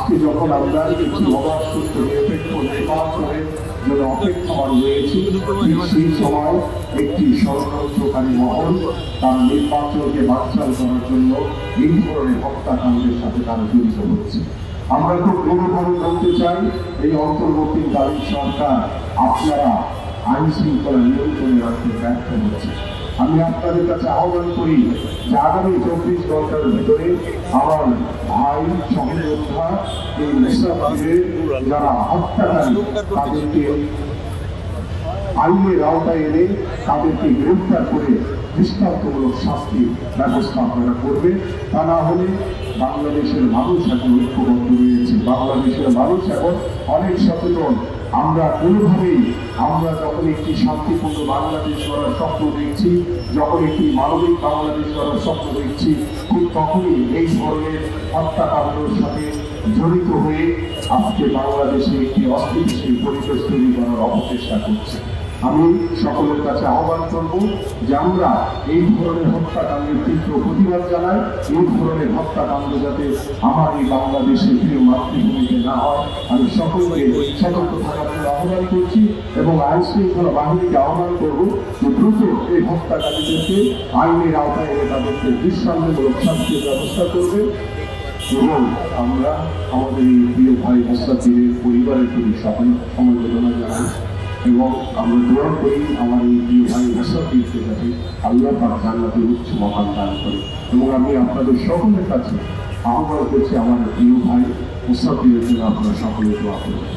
আজকে যখন আমরা কিছু অবাক সত্য নিরপেক্ষ নির্বাচনের জন্য অপেক্ষমান রয়েছি, সেই সময় একটি ষড়যন্ত্রকারী মহল তার নির্বাচনকে বানচাল করার জন্য এই ধরনের হত্যাকাণ্ডের সাথে তারা জড়িত হচ্ছে। আমরা খুব দৃঢ়ভাবে বলতে চাই, এই অন্তর্বর্তীকালীন সরকার আপনারা আইন শৃঙ্খলা নিয়ন্ত্রণে রাখতে ব্যর্থ হচ্ছে। আমি আপনাদের কাছে আহ্বান করি যে আগামী 24 ঘন্টার ভিতরে আমার ভাই সহযোদ্ধা এই মুসাফিরের যারা হত্যাকারী তাদেরকে আইনের আওতায় এনে তাদেরকে গ্রেফতার করে দৃষ্টান্তমূলক শাস্তির ব্যবস্থা আপনারা করবে। তা না হলে বাংলাদেশের মানুষ এখন ঐক্যবদ্ধ রয়েছে, বাংলাদেশের মানুষ এখন অনেক সচেতন। আমরা কোনোভাবেই আমরা যখন একটি শান্তিপূর্ণ বাংলাদেশ করার স্বপ্ন দেখছি, যখন একটি মানবিক বাংলাদেশ করার স্বপ্ন দেখছি, ঠিক তখনই এই ধরনের হত্যাকাণ্ডের সাথে জড়িত হয়ে আজকে বাংলাদেশে একটি অস্থিতিশীল পরিবেশ তৈরি করার অপচেষ্টা করছে। আমি সকলের কাছে আহ্বান করব যে আমরা এই ধরনের হত্যাকাণ্ডের তীব্র প্রতিবাদ জানাই। এই ধরনের হত্যাকাণ্ড যাতে আমার এই বাংলাদেশের প্রিয় মাতৃভূমিতে না হয়, আমি সকলকে সতর্ক থাকার জন্য আহ্বান করছি এবং আইন শৃঙ্খলা বাহিনীকে আহ্বান করব যে দ্রুত এই হত্যাকারীদেরকে আইনের আওতায় এনে তাদেরকে দৃষ্টান্তমূলক শাস্তির ব্যবস্থা করবে। এবং আমরা আমাদের এই প্রিয় ভাই মুস্তাফিরের পরিবারের প্রতি সকল সমবেদনা জানাই এবং আমরা দোয়া করি আমার এই প্রিয় ভাই মুস্তাফিরকে যাতে আল্লাহ পাক জান্নাতের উচ্চ মহান দান করে। এবং আমি আপনাদের সকলের কাছে আহ্বান করছি আমার প্রিয় ভাই মুস্তাফিরের জন্য আপনারা সকলে দোয়া করবেন।